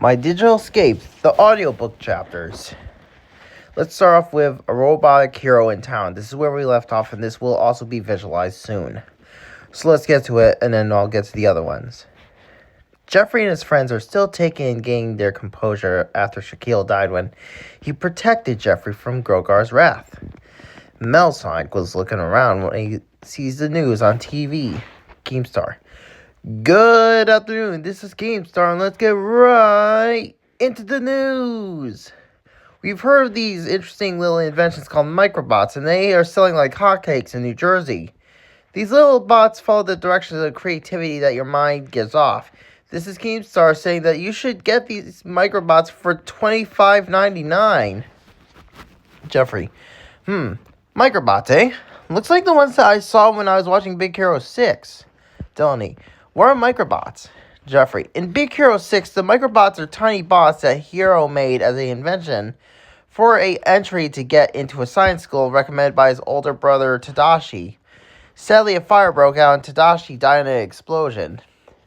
My Digital Escape, the audiobook chapters. Let's start off with a robotic hero in town. This is where we left off, and this will also be visualized soon. So let's get to it, and then I'll get to the other ones. Jeffrey and his friends are still taking and gaining their composure after Shaquille died when he protected Jeffrey from Grogar's wrath. Melsonic was looking around when he sees the news on TV. Keemstar. Good afternoon, this is Keemstar, and let's get right into the news. We've heard of these interesting little inventions called microbots, and they are selling like hotcakes in New Jersey. These little bots follow the directions of creativity that your mind gives off. This is Keemstar saying that you should get these microbots for $25.99. Jeffrey. Microbots, eh? Looks like the ones that I saw when I was watching Big Hero 6. Delaney. What are microbots? Jeffrey. In Big Hero 6, the microbots are tiny bots that Hero made as an invention for an entry to get into a science school recommended by his older brother Tadashi. Sadly, a fire broke out and Tadashi died in an explosion.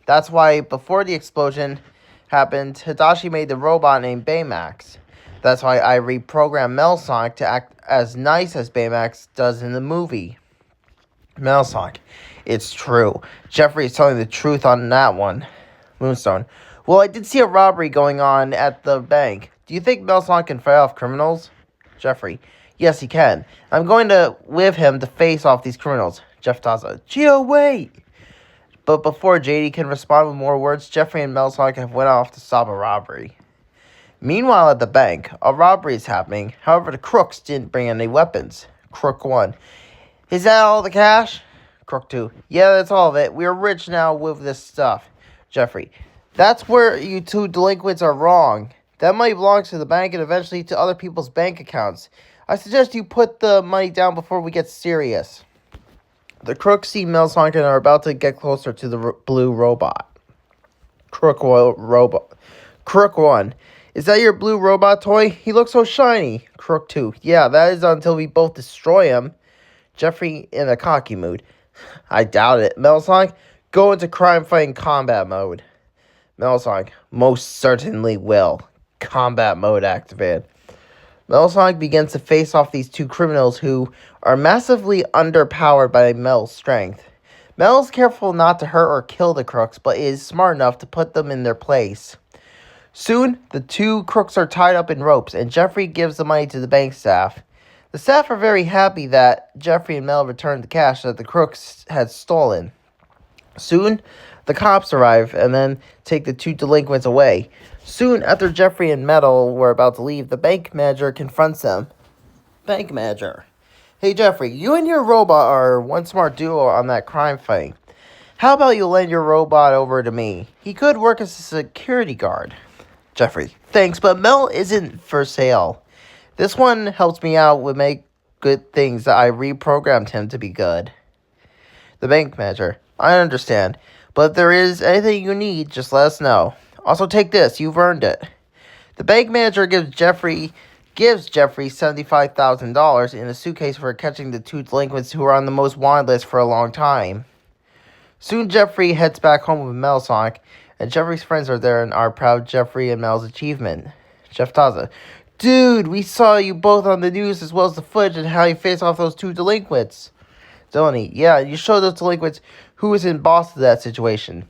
That's why before the explosion happened, Tadashi made the robot named Baymax. That's why I reprogrammed Melsonic to act as nice as Baymax does in the movie. Melsonic. It's true. Jeffrey is telling the truth on that one. Moonstone. Well, I did see a robbery going on at the bank. Do you think Melsonic can fight off criminals? Jeffrey. Yes, he can. I'm going with him to face off these criminals. Jeff Taza. Gio, wait! But before JD can respond with more words, Jeffrey and Melsonic have went off to stop a robbery. Meanwhile, at the bank, a robbery is happening. However, the crooks didn't bring any weapons. Crook 1. Is that all the cash? Crook 2. Yeah, that's all of it. We're rich now with this stuff. Jeffrey. That's where you two delinquents are wrong. That money belongs to the bank and eventually to other people's bank accounts. I suggest you put the money down before we get serious. The crooks see Melsonic and are about to get closer to the blue robot. Crook 1. Is that your blue robot toy? He looks so shiny. Crook 2. Yeah, that is until we both destroy him. Jeffrey in a cocky mood. I doubt it. Melsonic, go into crime-fighting combat mode. Melsonic, most certainly will. Combat mode activated. Melsonic begins to face off these two criminals who are massively underpowered by Mel's strength. Mel is careful not to hurt or kill the crooks, but is smart enough to put them in their place. Soon, the two crooks are tied up in ropes, and Jeffrey gives the money to the bank staff. The staff are very happy that Jeffrey and Mel returned the cash that the crooks had stolen. Soon, the cops arrive and then take the two delinquents away. Soon after Jeffrey and Mel were about to leave, the bank manager confronts them. Bank manager. Hey Jeffrey, you and your robot are one smart duo on that crime fighting. How about you lend your robot over to me? He could work as a security guard. Jeffrey. Thanks, but Mel isn't for sale. This one helps me out with make good things that I reprogrammed him to be good. The bank manager. I understand, but if there is anything you need, just let us know. Also take this, you've earned it. The bank manager gives Jeffrey $75,000 in a suitcase for catching the two delinquents who are on the most wanted list for a long time. Soon Jeffrey heads back home with Melsonic, and Jeffrey's friends are there and are proud of Jeffrey and Mel's achievement. Jeff Taza. Dude, we saw you both on the news as well as the footage and how you face off those two delinquents. Delaney. Yeah, you showed those delinquents who was in boss of that situation.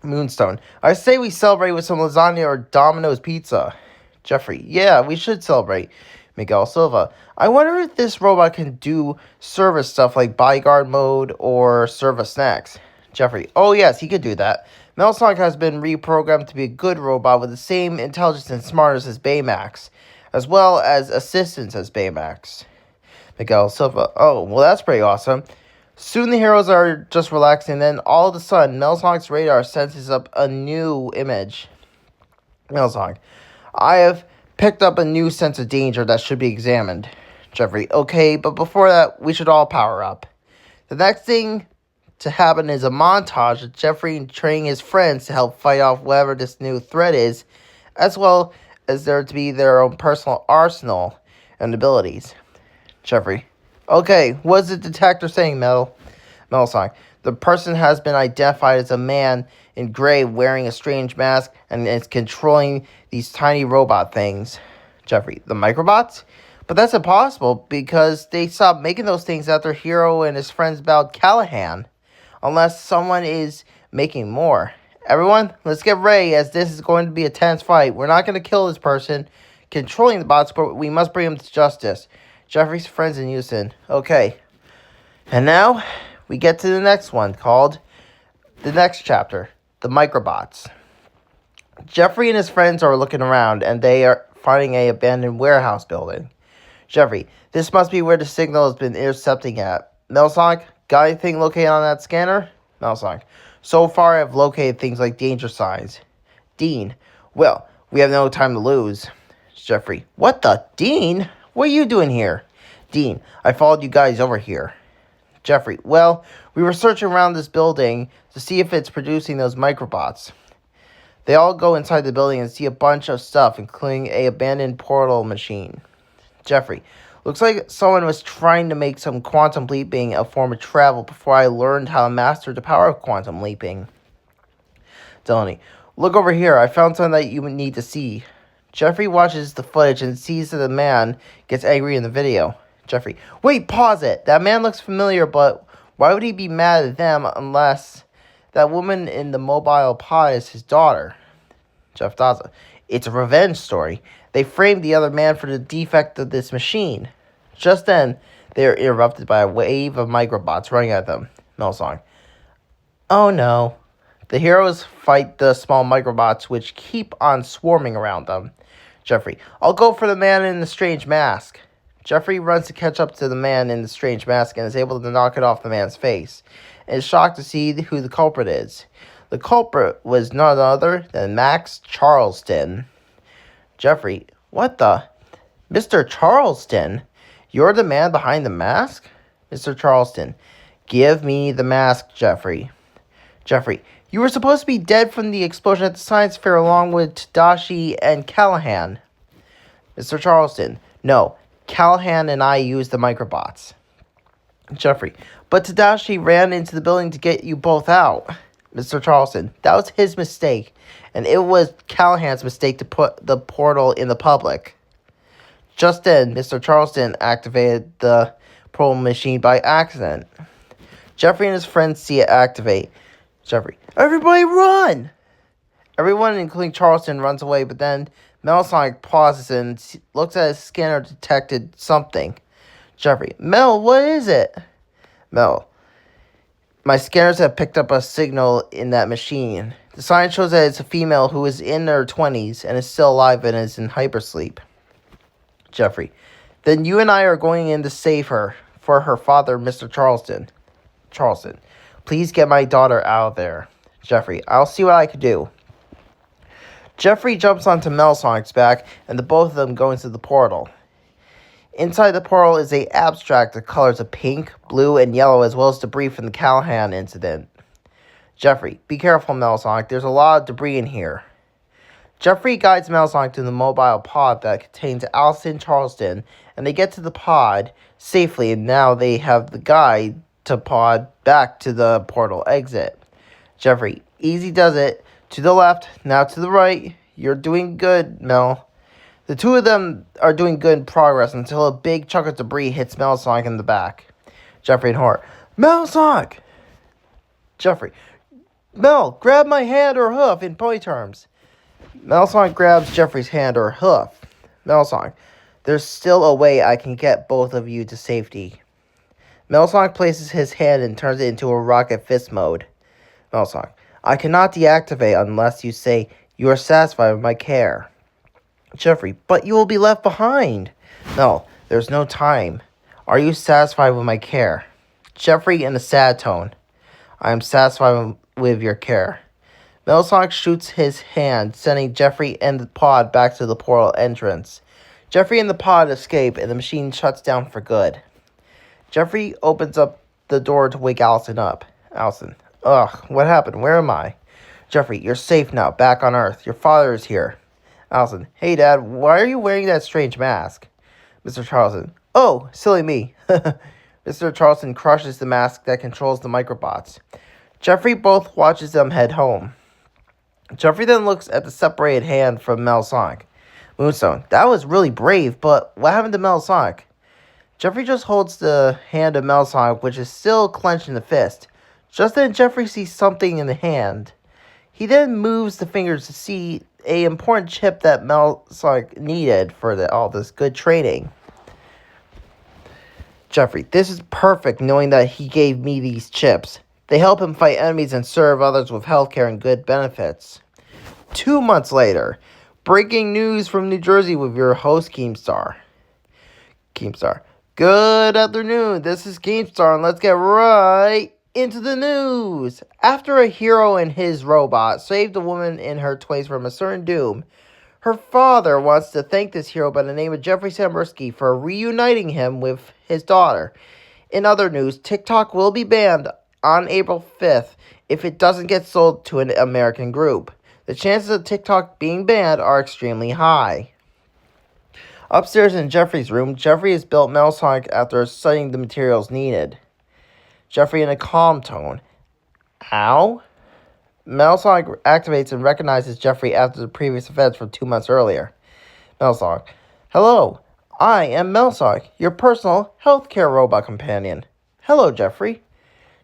Moonstone. I say we celebrate with some lasagna or Domino's pizza. Jeffrey. Yeah, we should celebrate. Miguel Silva. I wonder if this robot can do service stuff like bodyguard mode or serve us snacks. Jeffrey. Oh yes, he could do that. Melsonic has been reprogrammed to be a good robot with the same intelligence and smartness as Baymax, as well as assistance as Baymax. Miguel Silva. Oh, well that's pretty awesome. Soon the heroes are just relaxing, then all of a sudden, Melsonic's radar senses up a new image. Melsonic. I have picked up a new sense of danger that should be examined. Jeffrey. Okay, but before that, we should all power up. The next thing to happen is a montage of Jeffrey training his friends to help fight off whatever this new threat is, as well as there to be their own personal arsenal and abilities. Jeffrey. Okay, what's the detector saying, Melsonic? The person has been identified as a man in gray wearing a strange mask and is controlling these tiny robot things. Jeffrey, the microbots? But that's impossible because they stopped making those things after Hero and his friends battled Callahan. Unless someone is making more. Everyone, let's get ready as this is going to be a tense fight. We're not going to kill this person controlling the bots, but we must bring him to justice. Jeffrey's friends in unison. Okay. And now, we get to the next one called the next chapter, the microbots. Jeffrey and his friends are looking around and they are finding an abandoned warehouse building. Jeffrey, this must be where the signal has been intercepting at. Melsonic, got anything located on that scanner? Melsonic, so far I've located things like danger signs. Dean, well, we have no time to lose. Jeffrey, what the? Dean? What are you doing here? Dean, I followed you guys over here. Jeffrey, well, we were searching around this building to see if it's producing those microbots. They all go inside the building and see a bunch of stuff, including a abandoned portal machine. Jeffrey, looks like someone was trying to make some quantum leaping a form of travel before I learned how to master the power of quantum leaping. Delaney, look over here. I found something that you need to see. Jeffrey watches the footage and sees that the man gets angry in the video. Jeffrey, wait, pause it. That man looks familiar, but why would he be mad at them unless that woman in the mobile pod is his daughter? Jeff Daza, it's a revenge story. They framed the other man for the defect of this machine. Just then, they are interrupted by a wave of microbots running at them. Melsong, oh no. The heroes fight the small microbots which keep on swarming around them. Jeffrey, I'll go for the man in the strange mask. Jeffrey runs to catch up to the man in the strange mask and is able to knock it off the man's face, and is shocked to see who the culprit is. The culprit was none other than Max Charleston. Jeffrey, what the? Mr. Charleston? You're the man behind the mask? Mr. Charleston, give me the mask, Jeffrey. Jeffrey, you were supposed to be dead from the explosion at the science fair along with Tadashi and Callahan. Mr. Charleston, no, Callahan and I used the microbots. Jeffrey, but Tadashi ran into the building to get you both out. Mr. Charleston, that was his mistake, and it was Callahan's mistake to put the portal in the public. Just then, Mr. Charleston activated the portal machine by accident. Jeffrey and his friends see it activate. Jeffrey, everybody run! Everyone, including Charleston, runs away, but then Melsonic pauses and looks at his scanner detected something. Jeffrey, Mel, what is it? Mel, my scanners have picked up a signal in that machine. The sign shows that it's a female who is in her 20s and is still alive and is in hypersleep. Jeffrey, then you and I are going in to save her for her father, Mr. Charleston. Charleston, please get my daughter out of there. Jeffrey, I'll see what I can do. Jeffrey jumps onto Melsonic's back, and the both of them go into the portal. Inside the portal is an abstract of colors of pink, blue, and yellow, as well as debris from the Callahan incident. Jeffrey, be careful, Melsonic. There's a lot of debris in here. Jeffrey guides Melsonic to the mobile pod that contains Allison Charleston, and they get to the pod safely, and now they have the guide to pod back to the portal exit. Jeffrey, easy does it. To the left, now to the right. You're doing good, Mel. The two of them are doing good progress until a big chunk of debris hits Melsonic in the back. Jeffrey and horror. Melsonic! Jeffrey, Mel, grab my hand or hoof in pony terms. Melsonic grabs Jeffrey's hand or hoof. Melsonic, there's still a way I can get both of you to safety. Melsonic places his hand and turns it into a rocket fist mode. Melsonic, I cannot deactivate unless you say you are satisfied with my care. Jeffrey, but you will be left behind. No, there's no time. Are you satisfied with my care? Jeffrey in a sad tone. I am satisfied with your care. Melsonic shoots his hand, sending Jeffrey and the pod back to the portal entrance. Jeffrey and the pod escape, and the machine shuts down for good. Jeffrey opens up the door to wake Allison up. Allison, ugh, what happened? Where am I? Jeffrey, you're safe now, back on Earth. Your father is here. Allison, hey Dad, why are you wearing that strange mask? Mr. Charleston, oh, silly me. Mr. Mr. Charleston crushes the mask that controls the microbots. Jeffrey both watches them head home. Jeffrey then looks at the separated hand from Metasonic. Moonstone, that was really brave, but what happened to Metasonic? Jeffrey just holds the hand of Metasonic, which is still clenched in the fist. Just then, Jeffrey sees something in the hand. He then moves the fingers to see a important chip that Metasonic needed for all this good training. Jeffrey, this is perfect, knowing that he gave me these chips. They help him fight enemies and serve others with healthcare and good benefits. 2 months later, breaking news from New Jersey with your host, Keemstar. Keemstar, good afternoon. This is Keemstar, and let's get right into the news. After a hero and his robot saved a woman in her 20s from a certain doom, her father wants to thank this hero by the name of Jeffrey Sambursky for reuniting him with his daughter. In other news, TikTok will be banned on April 5th if it doesn't get sold to an American group. The chances of TikTok being banned are extremely high. Upstairs in Jeffrey's room, Jeffrey has built Metasonic after studying the materials needed. Jeffrey in a calm tone. Ow? Metasonic activates and recognizes Jeffrey after the previous events from 2 months earlier. Metasonic. Hello, I am Metasonic, your personal healthcare robot companion. Hello, Jeffrey.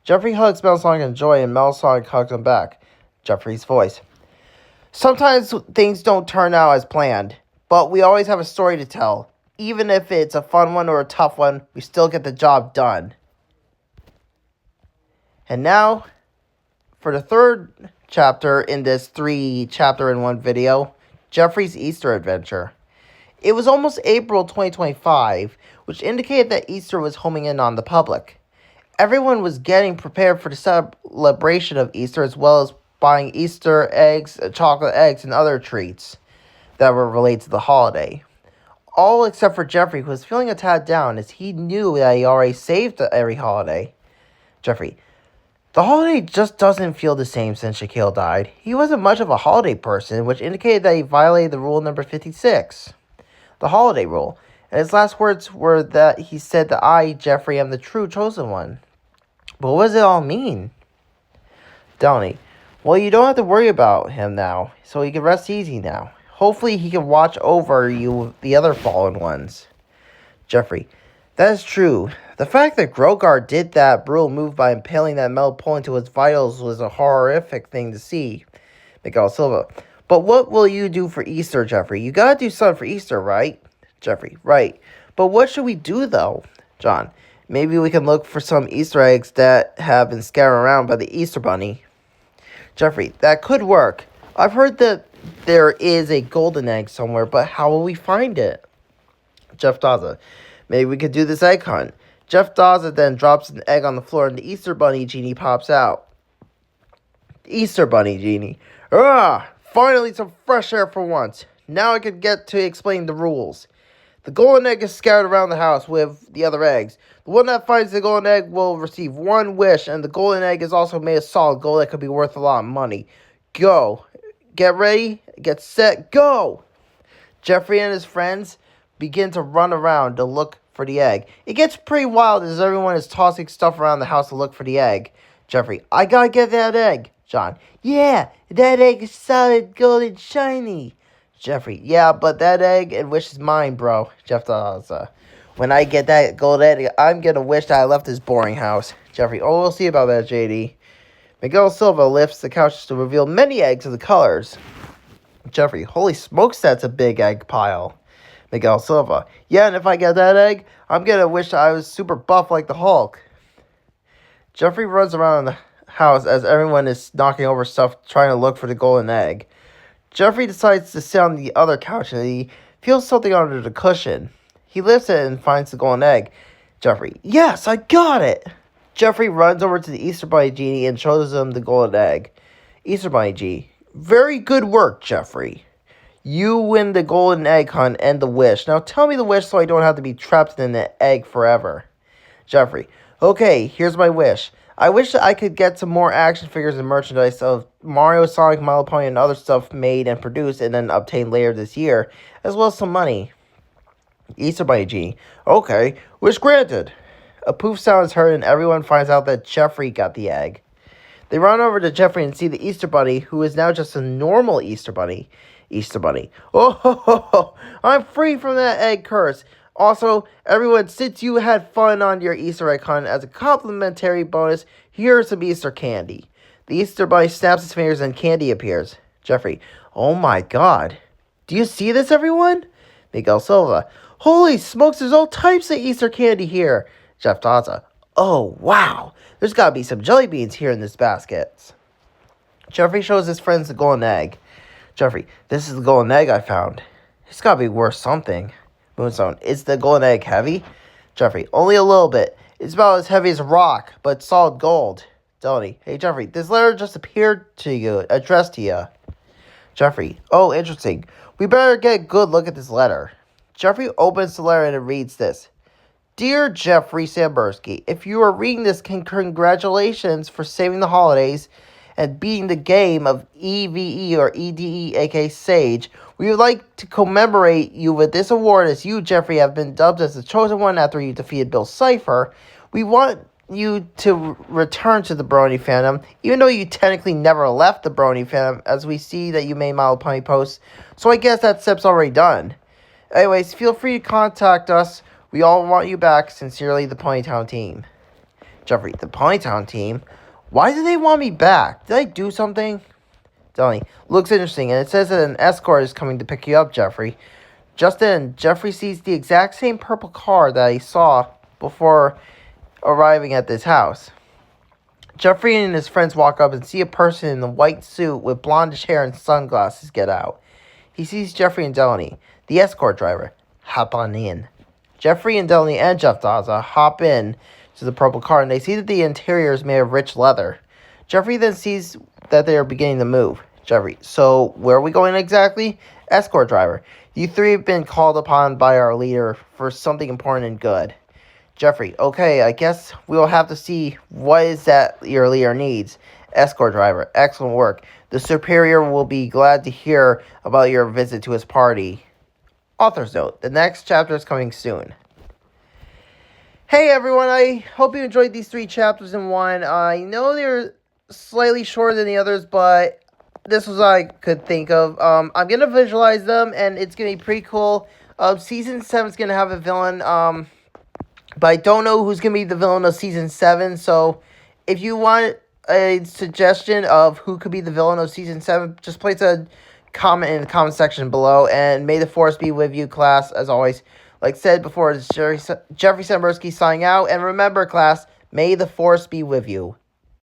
Jeffrey hugs Metasonic in joy and Metasonic hugs him back. Jeffrey's voice. Sometimes things don't turn out as planned, but we always have a story to tell. Even if it's a fun one or a tough one, we still get the job done. And now, for the third chapter in this 3-chapter-in-1 video, Jeffrey's Easter adventure. It was almost April 2025, which indicated that Easter was homing in on the public. Everyone was getting prepared for the celebration of Easter, as well as buying Easter eggs, chocolate eggs, and other treats that were related to the holiday. All except for Jeffrey, who was feeling a tad down, as he knew that he already saved every holiday. Jeffrey. The holiday just doesn't feel the same since Shaquille died. He wasn't much of a holiday person, which indicated that he violated the rule number 56. The holiday rule. And his last words were that he said that I, Jeffrey, am the true chosen one. But what does it all mean? Downey. Well, you don't have to worry about him now, so he can rest easy now. Hopefully he can watch over you, the other fallen ones. Jeffrey. That is true. The fact that Grogard did that brutal move by impaling that metal pole into his vitals was a horrific thing to see. Miguel Silva. But what will you do for Easter, Jeffrey? You gotta do something for Easter, right? Jeffrey. Right. But what should we do, though? John. Maybe we can look for some Easter eggs that have been scattered around by the Easter Bunny. Jeffrey. That could work. I've heard that there is a golden egg somewhere, but how will we find it? Jeff Daza. Maybe we could do this egg hunt. Jeff Daza then drops an egg on the floor and the Easter Bunny genie pops out. Easter Bunny genie. Ah! Finally some fresh air for once. Now I can get to explain the rules. The golden egg is scattered around the house with the other eggs. The one that finds the golden egg will receive one wish, and the golden egg is also made of solid gold that could be worth a lot of money. Go. Get ready. Get set. Go! Jeffrey and his friends begin to run around to look for the egg. It gets pretty wild as everyone is tossing stuff around the house to look for the egg. Jeffrey, I gotta get that egg. John, yeah, that egg is solid, golden, shiny. Jeffrey, yeah, but that egg and wish is mine, bro. Jeff Daza, when I get that gold egg, I'm gonna wish that I left this boring house. Jeffrey, oh, we'll see about that, JD. Miguel Silva lifts the couches to reveal many eggs of the colors. Jeffrey, holy smokes, that's a big egg pile. Miguel Silva, yeah, and if I get that egg, I'm gonna wish I was super buff like the Hulk. Jeffrey runs around the house as everyone is knocking over stuff trying to look for the golden egg. Jeffrey decides to sit on the other couch and he feels something under the cushion. He lifts it and finds the golden egg. Jeffrey, yes, I got it! Jeffrey runs over to the Easter Bunny genie and shows him the golden egg. Easter Bunny genie, very good work, Jeffrey. You win the golden egg hunt and the wish. Now tell me the wish so I don't have to be trapped in the egg forever. Jeffrey, okay, here's my wish. I wish that I could get some more action figures and merchandise of Mario, Sonic, My Little Pony, and other stuff made and produced and then obtained later this year, as well as some money. Easter Bunny genie, okay, wish granted. A poof sound is heard and everyone finds out that Jeffrey got the egg. They run over to Jeffrey and see the Easter Bunny, who is now just a normal Easter Bunny. Easter Bunny. Oh, ho, ho, ho. I'm free from that egg curse. Also, everyone, since you had fun on your Easter egg hunt, as a complimentary bonus, here's some Easter candy. The Easter Bunny snaps his fingers and candy appears. Jeffrey. Oh my god. Do you see this, everyone? Miguel Silva. Holy smokes, there's all types of Easter candy here. Jeff Daza. Oh, wow. There's got to be some jelly beans here in this basket. Jeffrey shows his friends the golden egg. Jeffrey, this is the golden egg I found. It's got to be worth something. Moonstone, is the golden egg heavy? Jeffrey, only a little bit. It's about as heavy as a rock, but solid gold. Delaney, hey Jeffrey, this letter just appeared to you, addressed to you. Jeffrey, oh, interesting. We better get a good look at this letter. Jeffrey opens the letter and it reads this. Dear Jeffrey Sambursky, if you are reading this, congratulations for saving the holidays and beating the game of EVE or EDE, aka Sage. We would like to commemorate you with this award as you, Jeffrey, have been dubbed as the chosen one after you defeated Bill Cipher. We want you to return to the Brony fandom, even though you technically never left the Brony fandom, as we see that you made My Little Pony posts, so I guess that step's already done. Anyways, feel free to contact us. We all want you back. Sincerely, the Ponytown team. Jeffrey, the Ponytown team? Why do they want me back? Did I do something? Delaney, looks interesting, and it says that an escort is coming to pick you up, Jeffrey. Just then, Jeffrey sees the exact same purple car that he saw before arriving at this house. Jeffrey and his friends walk up and see a person in a white suit with blondish hair and sunglasses get out. He sees Jeffrey and Delaney, the escort driver. Hop on in. Jeffrey and Delaney and Jeff Daza hop in to the purple car, and they see that the interior is made of rich leather. Jeffrey then sees that they are beginning to move. Jeffrey, so where are we going exactly? Escort driver, you three have been called upon by our leader for something important and good. Jeffrey, okay, I guess we'll have to see what is that your leader needs. Escort driver, excellent work. The superior will be glad to hear about your visit to his party. Author's note, the next chapter is coming soon. Hey everyone, I hope you enjoyed these 3 chapters in one. I know they're slightly shorter than the others, but this was what I could think of. I'm going to visualize them, and it's going to be pretty cool. Season 7 is going to have a villain, but I don't know who's going to be the villain of Season 7, so if you want a suggestion of who could be the villain of Season 7, just place a comment in the comment section below, and may the force be with you, class, as always. Like said before, it's Jeffrey Sambursky signing out, and remember, class, may the force be with you.